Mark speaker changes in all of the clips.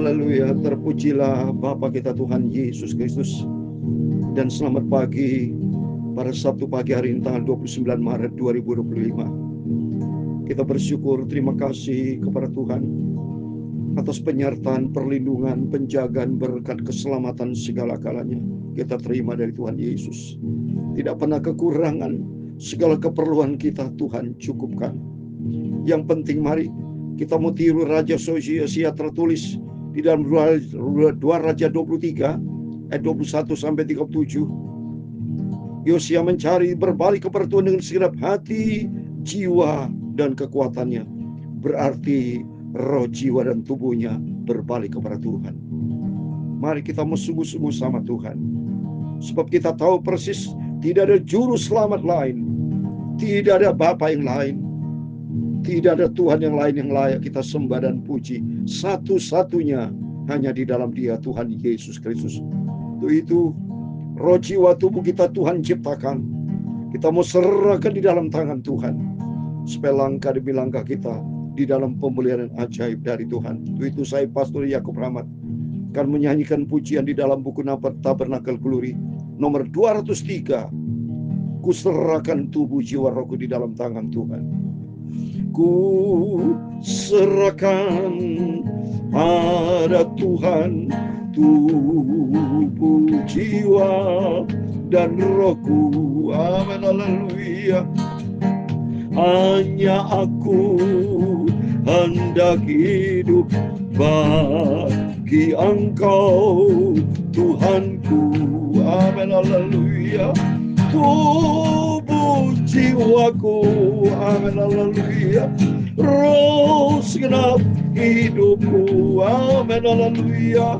Speaker 1: Haleluya. Terpujilah Bapa kita Tuhan Yesus Kristus. Dan selamat pagi pada Sabtu pagi hari ini tanggal 29 Maret 2025. Kita bersyukur, terima kasih kepada Tuhan atas penyertaan, perlindungan, penjagaan, berkat, keselamatan segala kalanya. Kita terima dari Tuhan Yesus. Tidak pernah kekurangan, segala keperluan kita Tuhan cukupkan. Yang penting mari kita mau tiru Raja Yosia tertulis di dalam 2 Raja 23 ayat 21 sampai 37. Yosia mencari berbalik kepada Tuhan dengan segenap hati, jiwa, dan kekuatannya. Berarti roh, jiwa, dan tubuhnya berbalik kepada Tuhan. Mari kita mau sungguh-sungguh sama Tuhan. Sebab kita tahu persis tidak ada juru selamat lain. Tidak ada Bapa yang lain. Tidak ada Tuhan yang lain yang layak kita sembah dan puji. Satu-satunya hanya di dalam Dia, Tuhan Yesus Kristus. Itu roh, jiwa, tubuh kita Tuhan ciptakan. Kita mau serahkan di dalam tangan Tuhan. Supaya langkah demi langkah kita di dalam pemeliharaan ajaib dari Tuhan. Itu saya Pastor Yakub Rahmat akan menyanyikan pujian di dalam buku Tabernakel Glory nomor 203. Ku serahkan tubuh, jiwa, rohku di dalam tangan Tuhan. Ku serahkan pada Tuhan tubuh, jiwa, dan rohku. Amin, haleluya. Hanya aku hendak hidup bagi Engkau, Tuhanku. Amin, haleluya. Tubuh, jiwaku, amin, haleluya. Roh, segenap hidupku, amin, haleluya.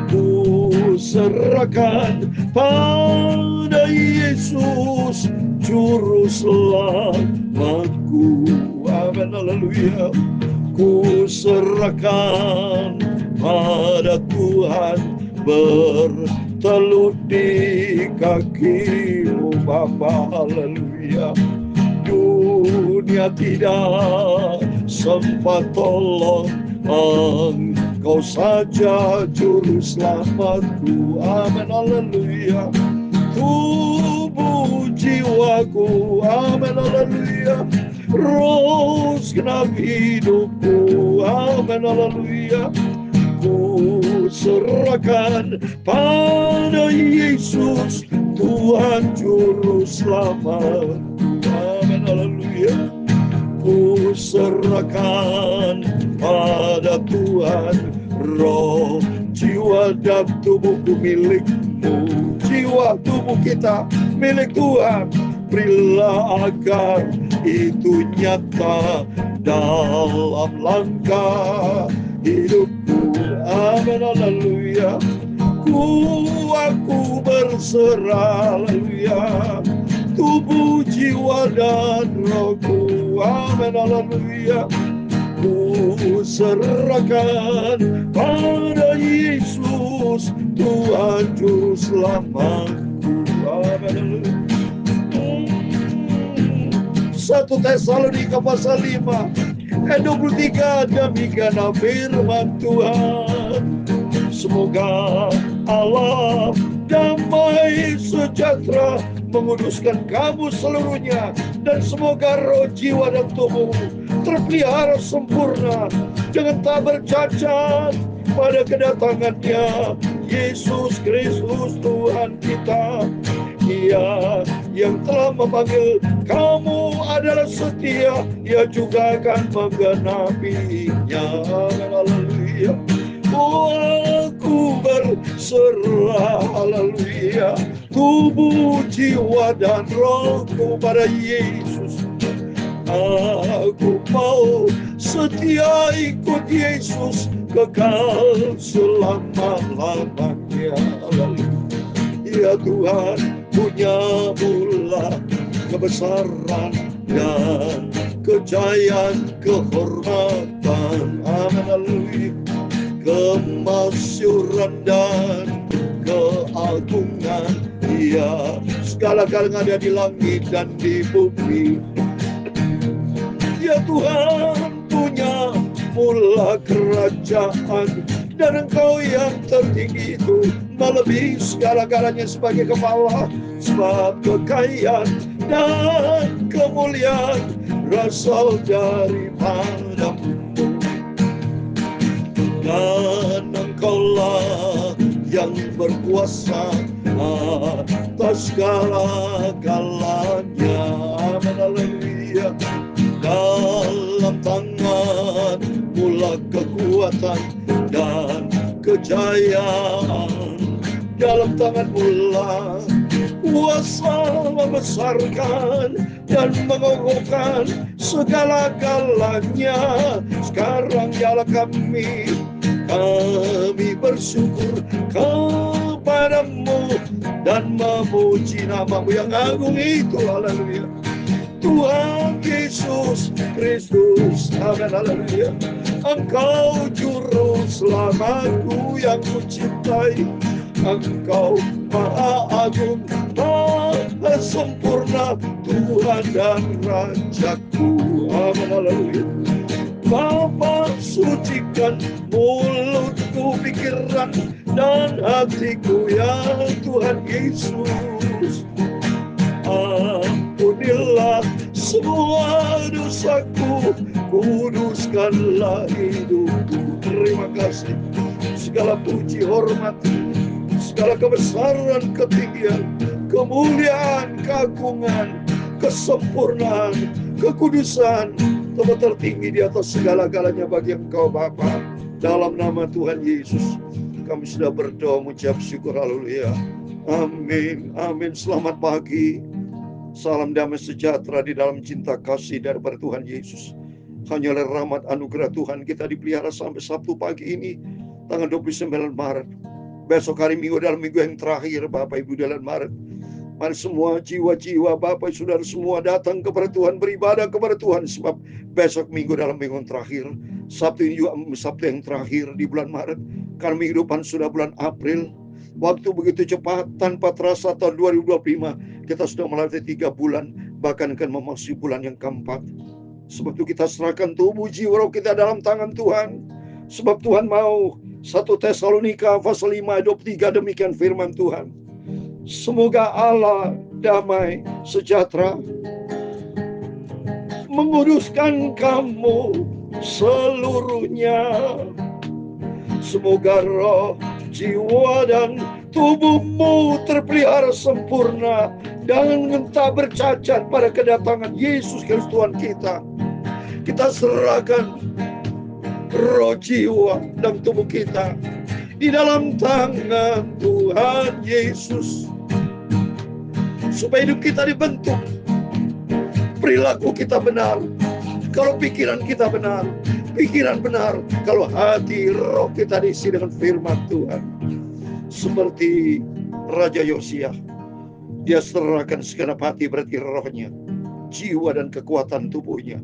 Speaker 1: Ku serahkan pada Yesus, juru selamatku, amin, haleluya. Ku serahkan pada Tuhan, bertelut di kakimu Bapa, haleluya. Dunia tidak sempat tolong, Engkau saja juru selamatku, amin, haleluya. Tubuh, jiwaku, amin, haleluya. Roh, segenap hidupku, amin, haleluya. Ku serahkan pada Yesus, Tuhan juru selamat. Amin, haleluya. Ku serahkan pada Tuhan, roh, jiwa, dan tubuhku milikmu. Jiwa, tubuh kita milik Tuhan. Berilah agar itu nyata dalam langkah hidupku. Amin, haleluya. Aku berserah, haleluya. Tubuh, jiwa, dan rohku, amin, haleluya. Ku serahkan pada Yesus, Tuhan juru selamatku, amin, haleluya. 1 Tesalonika pasal 5 ayat 23, demikian firman Tuhan. Semoga Allah damai sejahtera menguduskan kamu seluruhnya, dan semoga roh, jiwa, dan tubuh terpelihara sempurna dengan tak bercacat pada kedatangannya Yesus Kristus Tuhan kita. Dia yang telah memanggil kamu adalah setia, Ia juga akan menggenapinya. Haleluya. Aku berserah, haleluya. Tubuh, jiwa, dan rohku pada Yesus. Aku mau setia ikut Yesus kekal selama-lamanya. Ya Tuhan, punya mula kebesaran dan kejayaan, kehormatan, amin, haleluya. Kemasyuran dan keagungan, Dia segala-galanya ada di langit dan di bumi. Ya Tuhan, punya mula kerajaan Dan Engkau yang tertinggi itu melebihi segala-galanya sebagai kepala. Sebab kekayaan dan kemuliaan berasal daripadamu. Dan Engkaulah yang berkuasa atas segala-galanya. Haleluya. Dalam tangan mula kekuatan dan kejayaan. Dalam tangan mula kuasa membesarkan dan mengokohkan segala-galanya. Sekarang ialah kami bersyukur kepadamu dan memuji nama-Mu yang agung itu. Haleluya. Tuhan Yesus Kristus, amin, haleluya. Engkau juru selamatku yang kucintai. Engkau Maha Agung, Maha Sempurna, Tuhan dan Rajaku, amin, haleluya. Bapa, sucikan mulutku, pikiran dan hatiku ya Tuhan Yesus. Ampunilah semua dosaku, kuduskanlah hidupku. Terima kasih. Segala puji, hormat, segala kebesaran, ketinggian, kemuliaan, keagungan, kesempurnaan, kekudusan, tempat tertinggi di atas segala-galanya bagi Engkau Bapa. Dalam nama Tuhan Yesus kami sudah berdoa mengucap syukur. Haleluya. Amin. Amin. Selamat pagi. Salam damai sejahtera di dalam cinta kasih daripada Tuhan Yesus. Hanya oleh rahmat anugerah Tuhan kita dipelihara sampai Sabtu pagi ini, tanggal 29 Maret. Besok hari Minggu dalam minggu yang terakhir, Bapak Ibu, dalam Maret. Mari semua jiwa-jiwa Bapak Saudara semua datang kepada Tuhan, beribadah kepada Tuhan. Sebab besok minggu dalam minggu yang terakhir, Sabtu ini juga Sabtu yang terakhir di bulan Maret. Karena minggu depan sudah bulan April. Waktu begitu cepat, tanpa terasa tahun 2025 kita sudah melewati 3 bulan, bahkan akan memasuki bulan yang keempat. Sebab itu kita serahkan tubuh jiwa roh kita dalam tangan Tuhan. Sebab Tuhan mau. 1 Tesalonika pasal 5 ayat 23, demikian firman Tuhan. Semoga Allah damai sejahtera menguduskan kamu seluruhnya. Semoga roh, jiwa dan tubuhmu terpelihara sempurna dan tak bercacat pada kedatangan Yesus Kristus Tuhan kita. Kita serahkan roh, jiwa dan tubuh kita di dalam tangan Tuhan Yesus, supaya hidup kita dibentuk, perilaku kita benar, kalau pikiran kita benar, pikiran benar, kalau hati roh kita diisi dengan firman Tuhan. Seperti Raja Yosia, dia serahkan segenap hati, berarti rohnya, jiwa dan kekuatan tubuhnya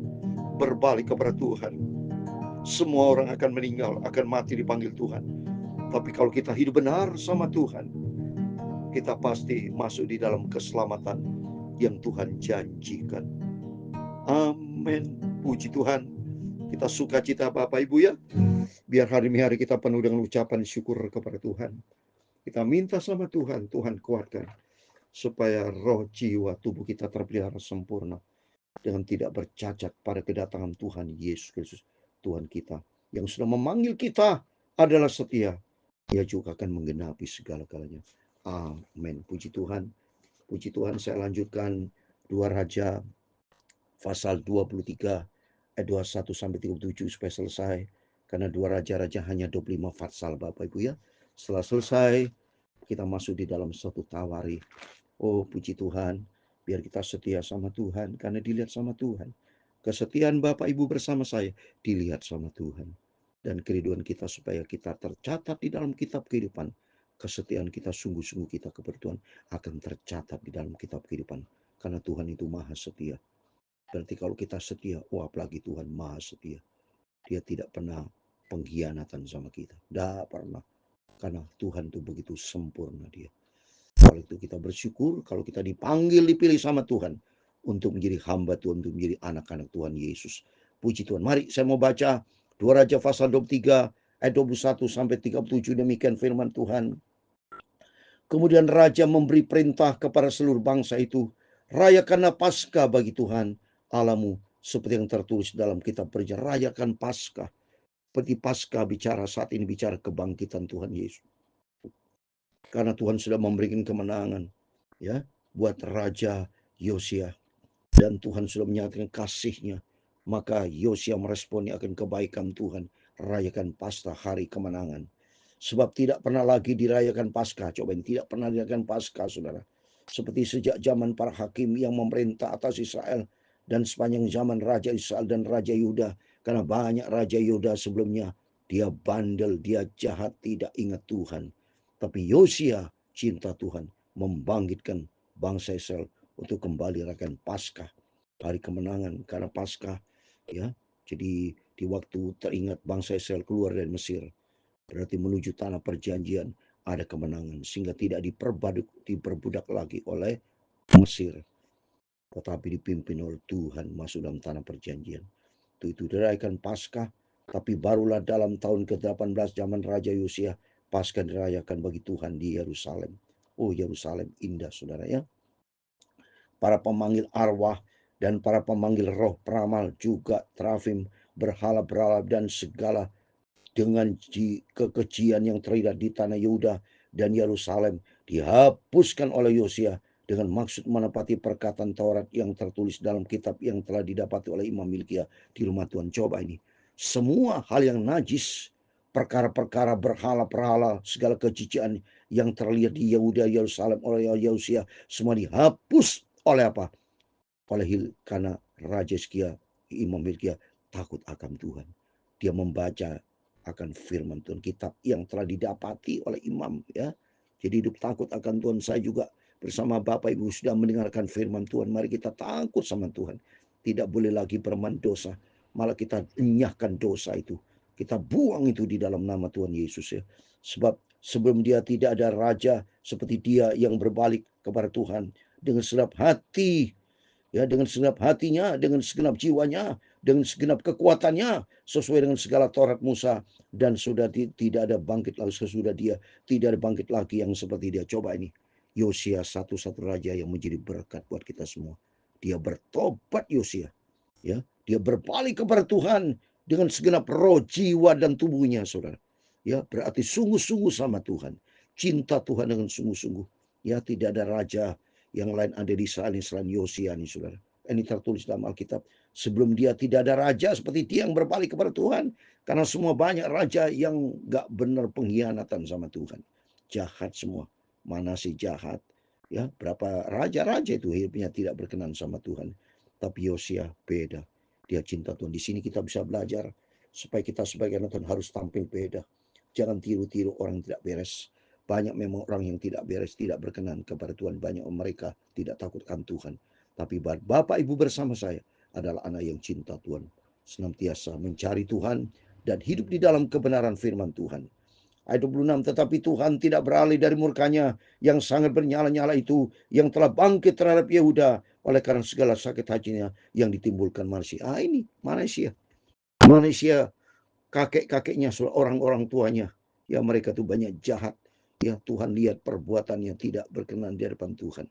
Speaker 1: berbalik kepada Tuhan. Semua orang akan meninggal, akan mati dipanggil Tuhan. Tapi kalau kita hidup benar sama Tuhan, kita pasti masuk di dalam keselamatan yang Tuhan janjikan. Amin. Puji Tuhan. Kita sukacita Bapak Ibu ya. Biar hari-hari kita penuh dengan ucapan syukur kepada Tuhan. Kita minta sama Tuhan, Tuhan kuatkan. Supaya roh, jiwa, tubuh kita terpelihara sempurna. Dengan tidak bercacat pada kedatangan Tuhan Yesus Kristus, Tuhan kita. Yang sudah memanggil kita adalah setia. Ia juga akan menggenapi segala-galanya. Amin. Puji Tuhan. Puji Tuhan, saya lanjutkan 2 Raja pasal 23 ayat 21 sampai 37 supaya selesai. Karena 2 Raja-Raja hanya 25 pasal Bapak Ibu ya. Setelah selesai, kita masuk di dalam satu tawari. Oh puji Tuhan, biar kita setia sama Tuhan karena dilihat sama Tuhan. Kesetiaan Bapak Ibu bersama saya dilihat sama Tuhan. Dan kerinduan kita supaya kita tercatat di dalam kitab kehidupan. Kesetiaan kita, sungguh-sungguh kita kepada Tuhan akan tercatat di dalam kitab kehidupan. Karena Tuhan itu maha setia. Berarti kalau kita setia, apalagi Tuhan maha setia. Dia tidak pernah pengkhianatan sama kita. Tidak pernah. Karena Tuhan itu begitu sempurna dia. Kalau itu kita bersyukur, kalau kita dipanggil, dipilih sama Tuhan. Untuk menjadi hamba Tuhan, untuk menjadi anak-anak Tuhan Yesus. Puji Tuhan. Mari saya mau baca 2 Raja pasal 23 ayat 21 sampai 37 demikian firman Tuhan. Kemudian raja memberi perintah kepada seluruh bangsa itu, rayakanlah Paskah bagi Tuhan Allahmu seperti yang tertulis dalam kitab Perjanjian. Rayakan Paskah. Seperti Paskah bicara saat ini bicara kebangkitan Tuhan Yesus. Karena Tuhan sudah memberikan kemenangan ya buat Raja Yosia dan Tuhan sudah menyatakan kasih-Nya. Maka Yosia meresponi akan kebaikan Tuhan. Rayakan Paskah, hari kemenangan. Sebab tidak pernah lagi dirayakan Paskah. Coba ini, tidak pernah dirayakan Paskah, saudara. Seperti sejak zaman para hakim yang memerintah atas Israel dan sepanjang zaman Raja Israel dan Raja Yuda. Karena banyak Raja Yuda sebelumnya, dia bandel, dia jahat, tidak ingat Tuhan. Tapi Yosia cinta Tuhan, membangkitkan bangsa Israel untuk kembali rayakan Paskah, hari kemenangan. Karena Paskah ya, jadi di waktu teringat bangsa Israel keluar dari Mesir, berarti menuju tanah perjanjian, ada kemenangan sehingga tidak diperbudak lagi oleh Mesir, tetapi dipimpin oleh Tuhan masuk dalam tanah perjanjian. Itu dirayakan Paskah, tapi barulah dalam tahun ke-18 zaman Raja Yosia, Paskah dirayakan bagi Tuhan di Yerusalem. Oh, Yerusalem indah, saudara ya. Para pemanggil arwah dan para pemanggil roh peramal juga terafim, berhala-berhala dan segala dengan kekejian yang terlihat di tanah Yehuda dan Yerusalem dihapuskan oleh Yosia dengan maksud menepati perkataan Taurat yang tertulis dalam kitab yang telah didapati oleh Imam Hilkiah di rumah Tuhan. Coba ini, semua hal yang najis, perkara-perkara berhala-berhala, segala kejijian yang terlihat di Yehuda, Yerusalem oleh Yosia, semua dihapus oleh apa? Karena Raja Hizkia, Imam Hilkiah takut akan Tuhan. Dia membaca akan firman Tuhan, kitab yang telah didapati oleh imam ya. Jadi hidup takut akan Tuhan. Saya juga bersama Bapak Ibu sudah mendengarkan firman Tuhan. Mari kita takut sama Tuhan. Tidak boleh lagi berbuat dosa. Malah kita enyahkan dosa itu. Kita buang itu di dalam nama Tuhan Yesus ya. Sebab sebelum dia tidak ada raja seperti dia yang berbalik kepada Tuhan dengan segenap hati ya, dengan segenap hatinya, dengan segenap jiwanya, dengan segenap kekuatannya, sesuai dengan segala Taurat Musa, dan sudah tidak ada bangkit lagi sesudah dia, tidak ada bangkit lagi yang seperti dia. Coba ini, Yosia satu-satu raja yang menjadi berkat buat kita semua. Dia bertobat Yosia, ya, dia berbalik kepada Tuhan dengan segenap roh, jiwa dan tubuhnya, saudara. Ya, berarti sungguh-sungguh sama Tuhan, cinta Tuhan dengan sungguh-sungguh. Ya, tidak ada raja yang lain ada di Israel selain Yosia nih, saudara. Ini tertulis dalam Alkitab. Sebelum dia tidak ada raja seperti dia yang berbalik kepada Tuhan. Karena semua banyak raja yang gak benar, pengkhianatan sama Tuhan. Jahat semua. Mana sih jahat? Ya, berapa raja-raja itu hidupnya tidak berkenan sama Tuhan. Tapi Yosia beda. Dia cinta Tuhan. Di sini kita bisa belajar supaya kita sebagai anak Tuhan harus tampil beda. Jangan tiru-tiru orang yang tidak beres. Banyak memang orang yang tidak beres, tidak berkenan kepada Tuhan. Banyak mereka tidak takutkan Tuhan. Tapi Bapak Ibu bersama saya adalah anak yang cinta Tuhan. Senantiasa mencari Tuhan dan hidup di dalam kebenaran firman Tuhan. Ayat 26, tetapi Tuhan tidak beralih dari murkanya yang sangat bernyala-nyala itu, yang telah bangkit terhadap Yehuda oleh karena segala sakit hatinya yang ditimbulkan manusia. Ini Malaysia. Malaysia, kakek-kakeknya, orang-orang tuanya. Ya, mereka tuh banyak jahat. Ya, Tuhan lihat perbuatannya tidak berkenan di hadapan Tuhan.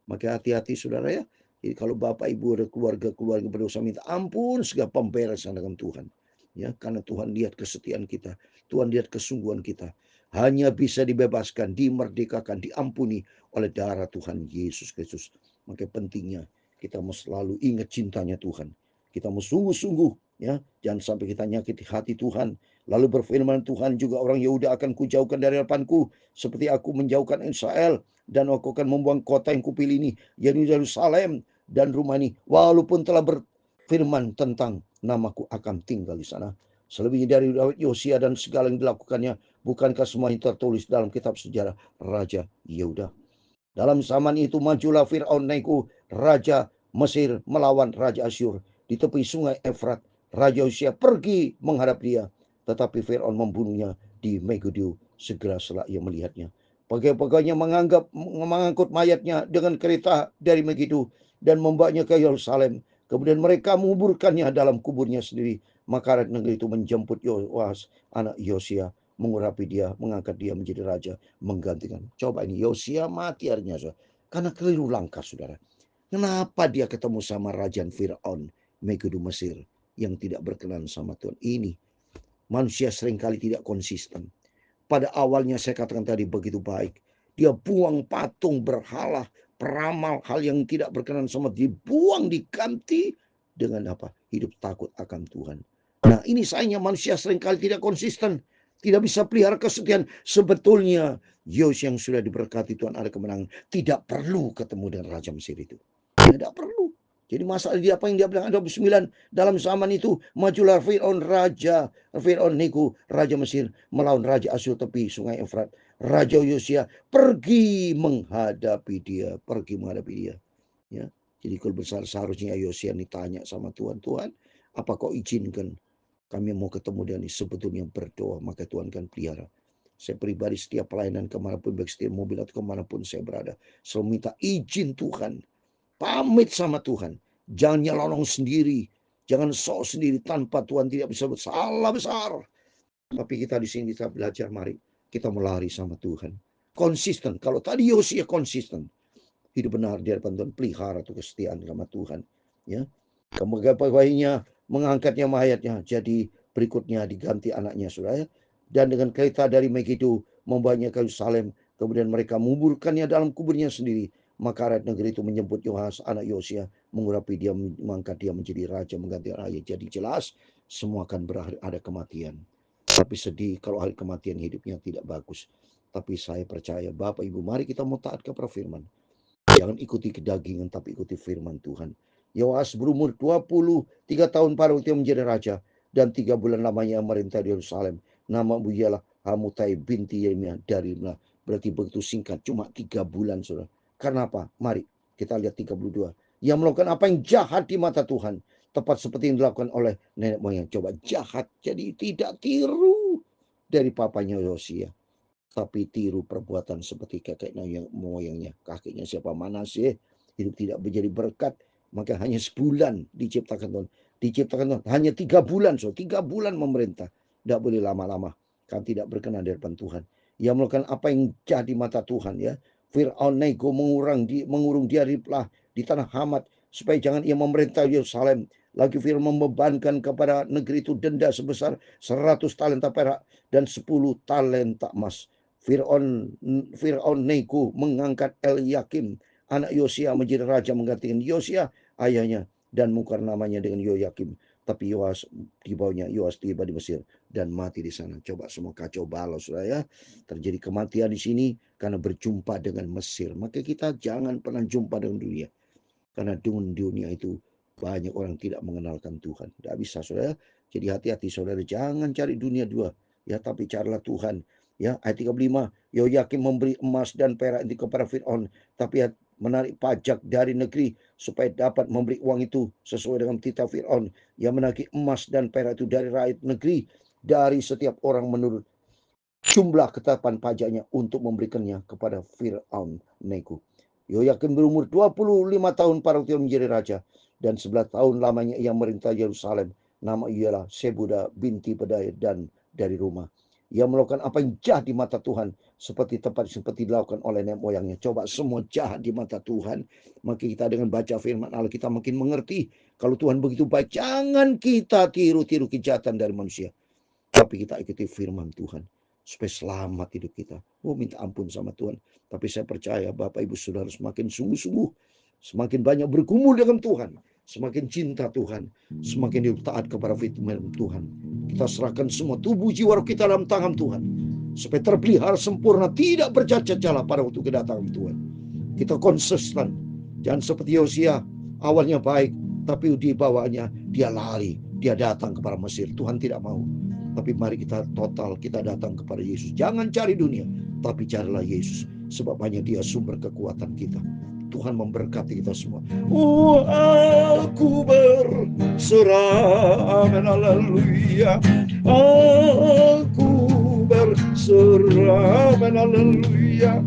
Speaker 1: Maka hati-hati saudara ya. Jadi kalau Bapak Ibu ada keluarga-keluarga berdosa, minta ampun segala pemberesan dengan Tuhan. Ya, karena Tuhan lihat kesetiaan kita. Tuhan lihat kesungguhan kita. Hanya bisa dibebaskan, dimerdekakan, diampuni oleh darah Tuhan Yesus Kristus. Maka pentingnya kita mau selalu ingat cintanya Tuhan. Kita mau sungguh-sungguh ya, jangan sampai kita nyakiti hati Tuhan. Lalu berfirman Tuhan juga, orang Yehuda akan kujauhkan dari hadapanku seperti aku menjauhkan Israel, dan aku akan membuang kota yang kupilih ini, yaitu Yerusalem dan rumah ini, walaupun telah berfirman tentang namaku akan tinggal di sana. Selebihnya dari Daud, Yosia dan segala yang dilakukannya, bukankah semuanya tertulis dalam kitab sejarah Raja Yehuda? Dalam zaman itu majulah Fir'aun Neko, Raja Mesir, melawan Raja Asyur di tepi sungai Efrat. Raja Yosia pergi menghadap dia, tetapi Fir'aun membunuhnya di Megiddo segera setelah ia melihatnya. Pegawai-pegawainya mengangkut mayatnya dengan kereta dari Megiddo dan membawanya ke Yerusalem. Kemudian mereka menguburkannya dalam kuburnya sendiri Maka rakyat negeri itu menjemput Yoas anak Yosia, mengurapi dia, mengangkat dia menjadi raja, menggantikan. Coba ini Yosia mati artinya, saudara, karena keliru langkah, saudara. Kenapa dia ketemu sama Raja Fir'aun, Megiddo Mesir, yang tidak berkenan sama Tuhan? Ini manusia seringkali tidak konsisten. Pada awalnya saya katakan tadi begitu baik. Dia buang patung berhala, peramal, hal yang tidak berkenan sama, dibuang, diganti dengan apa? Hidup takut akan Tuhan. Nah, ini sayangnya manusia seringkali tidak konsisten, tidak bisa pelihara kesetiaan. Sebetulnya Yos yang sudah diberkati Tuhan ada kemenangan, tidak perlu ketemu dengan Raja Mesir itu. Tidak perlu. Jadi masalah dia apa yang dia bilang 29 dalam zaman itu majulah Fir'aun Neko raja Mesir melawan raja Asyur tepi sungai Efrat. Raja Yosia pergi menghadapi dia, Ya. Jadi kalau besar seharusnya Yosia ditanya sama Tuhan, Tuhan, apa kau izinkan kami mau ketemu dengan ini? Sebetulnya berdoa maka Tuhan kan pelihara. Saya pribadi setiap pelayanan kemanapun, baik setiap mobil atau kemanapun saya berada, selalu minta izin Tuhan. Pamit sama Tuhan. Jangan nyelonong sendiri. Jangan sok sendiri tanpa Tuhan tidak bisa bersalah besar. Tapi kita di sini kita belajar, mari kita melari sama Tuhan. Konsisten. Kalau tadi Yosia konsisten, hidup benar di hadapan Tuhan, pelihara tuh kesetiaan sama Tuhan. Ya, kemudian mengangkatnya mayatnya, jadi berikutnya diganti anaknya, saudara. Dan dengan kereta dari Megiddo membawanya ke Yerusalem, kemudian mereka menguburkannya dalam kuburnya sendiri. Maka rakyat negeri itu menyebut Yoas anak Yosia, mengurapi dia, mengangkat dia menjadi raja, mengganti raja. Jadi jelas semua akan berakhir ada kematian. Tapi sedih kalau hari kematian hidupnya tidak bagus. Tapi saya percaya Bapak Ibu, mari kita mau taat kepada firman. Jangan ikuti kedagingan, tapi ikuti firman Tuhan. Yoas berumur 23 tahun pada waktu menjadi raja, dan 3 bulan lamanya merintah di Yerusalem. Nama ialah Hamutai binti Yeremia dari Rimlah. Berarti begitu singkat, cuma 3 bulan, saudara. Karena apa? Mari kita lihat 32. Yang melakukan apa yang jahat di mata Tuhan, tepat seperti yang dilakukan oleh nenek moyang. Coba jahat, jadi tidak tiru dari papanya Yosia, tapi tiru perbuatan seperti kakek moyangnya. Kakeknya siapa? Manasye. Hidup tidak menjadi berkat, maka hanya sebulan diciptakan Tuhan. Hanya 3 bulan, 3 bulan memerintah. Tidak boleh lama-lama, kan tidak berkenan di hadapan Tuhan. Ia melakukan apa yang jahat di mata Tuhan, ya. Fir'aun Neko mengurung dia di tanah Hamat, supaya jangan ia memerintah Yerusalem. Lagi Fir'aun membebankan kepada negeri itu denda sebesar 100 talenta perak dan 10 talenta emas. Fir'aun Neko mengangkat Eliakim anak Yosia menjadi raja, menggantikan Yosia ayahnya, dan mengukar namanya dengan Yoyakim. Tapi Yoas tiba di Mesir dan mati di sana. Coba semua kacau balau, saudara, ya. Terjadi kematian di sini karena berjumpa dengan Mesir. Maka kita jangan pernah jumpa dengan dunia, karena dengan dunia itu banyak orang tidak mengenalkan Tuhan. Tidak bisa, saudara. Jadi hati-hati, saudara, jangan cari dunia dua, ya, tapi carilah Tuhan. Ya, ayat 35, Yoyakim memberi emas dan perak itu kepada Fir'aun, tapi menarik pajak dari negeri supaya dapat memberi uang itu sesuai dengan titah Fir'aun. Yang menagih emas dan perak itu dari rakyat negeri, dari setiap orang menurut jumlah ketetapan pajaknya, untuk memberikannya kepada Fir'aun Neko. Yoyakim berumur 25 tahun pada waktu menjadi raja, dan 11 tahun lamanya ia merintah Yerusalem. Nama ialah Sebuda binti Pedaya dan dari rumah. Ia melakukan apa yang jahat di mata Tuhan, seperti dilakukan oleh nenek moyangnya. Coba semua jahat di mata Tuhan, maka kita dengan baca firman Allah kita makin mengerti kalau Tuhan begitu baik. Jangan kita tiru-tiru kejahatan dari manusia, tapi kita ikuti firman Tuhan supaya selamat hidup kita. Minta ampun sama Tuhan. Tapi saya percaya Bapak Ibu Saudara semakin sungguh-sungguh, semakin banyak bergumul dengan Tuhan, semakin cinta Tuhan, semakin hidup taat kepada firman Tuhan. Kita serahkan semua tubuh jiwa roh kita dalam tangan Tuhan, supaya terpelihara sempurna, tidak bercacat celah pada waktu kedatangan Tuhan. Kita konsisten, jangan seperti Yosia, awalnya baik, tapi di bawahnya dia lari, dia datang kepada Mesir. Tuhan tidak mau. Tapi mari kita datang kepada Yesus. Jangan cari dunia, tapi carilah Yesus, sebab hanya Dia sumber kekuatan kita. Tuhan memberkati kita semua. Aku berserah, amin, haleluya. Aku berserah, amin, haleluya.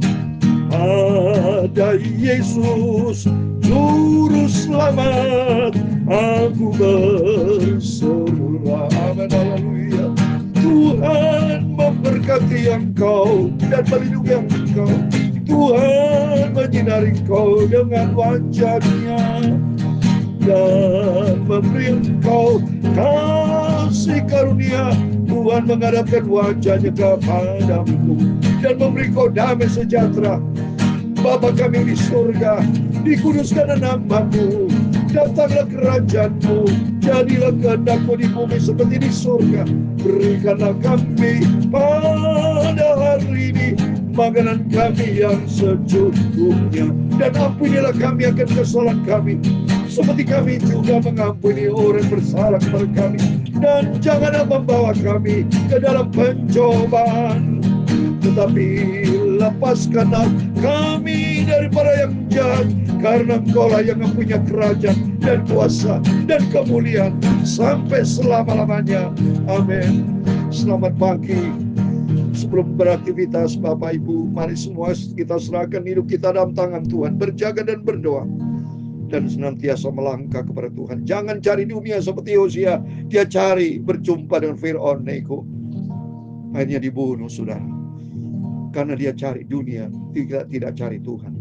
Speaker 1: Ada Yesus, Juru selamat aku berseru. Amin, haleluya. Tuhan memberkati engkau dan melindungi engkau. Tuhan menyinari engkau dengan wajah-Nya dan memberi engkau kasih karunia. Tuhan menghadapkan wajah-Nya kepadamu dan memberi kau damai sejahtera. Bapa kami di surga, dikuduskan nama-Mu, datanglah kerajaan-Mu, jadilah kehendak-Mu di bumi seperti di surga. Berikanlah kami pada hari ini makanan kami yang secukupnya, dan ampunilah kami akan kesalahan kami, seperti kami juga mengampuni orang bersalah kepada kami. Dan janganlah membawa kami ke dalam pencobaan, tetapi lepaskanlah kami daripada yang jahat, karena Engkaulah yang mempunyai kerajaan dan kuasa dan kemuliaan sampai selama-lamanya. Amin. Selamat pagi. Sebelum beraktivitas Bapak Ibu, mari semua kita serahkan hidup kita dalam tangan Tuhan, berjaga dan berdoa, dan senantiasa melangkah kepada Tuhan. Jangan cari dunia seperti Hosea. Dia cari berjumpa dengan Fir'aun Neko, akhirnya dibunuh, saudara, karena dia cari dunia, tidak cari Tuhan.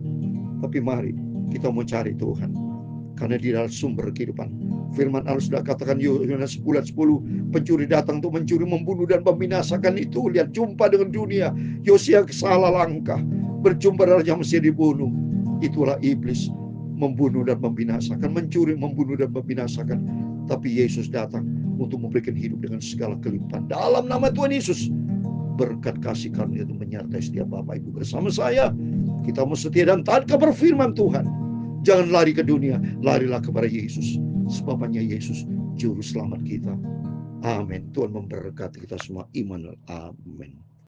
Speaker 1: Tapi mari kita mau cari Tuhan, karena dia adalah sumber kehidupan. Firman Allah sudah katakan Yohanes 10:10, pencuri datang untuk mencuri, membunuh dan membinasakan. Itu lihat, jumpa dengan dunia. Hosea salah langkah, berjumpa dengan yang mesti dibunuh. Itulah iblis, membunuh dan membinasakan, mencuri, membunuh dan membinasakan. Tapi Yesus datang untuk memberikan hidup dengan segala kelimpahan. Dalam nama Tuhan Yesus, berkat kasih karunia itu menyertai setiap Bapak Ibu bersama saya. Kita mau setia dan taat kepada firman Tuhan. Jangan lari ke dunia, larilah kepada Yesus. Sebab hanya Yesus juru selamat kita. Amin. Tuhan memberkati kita semua. Immanuel. Amin.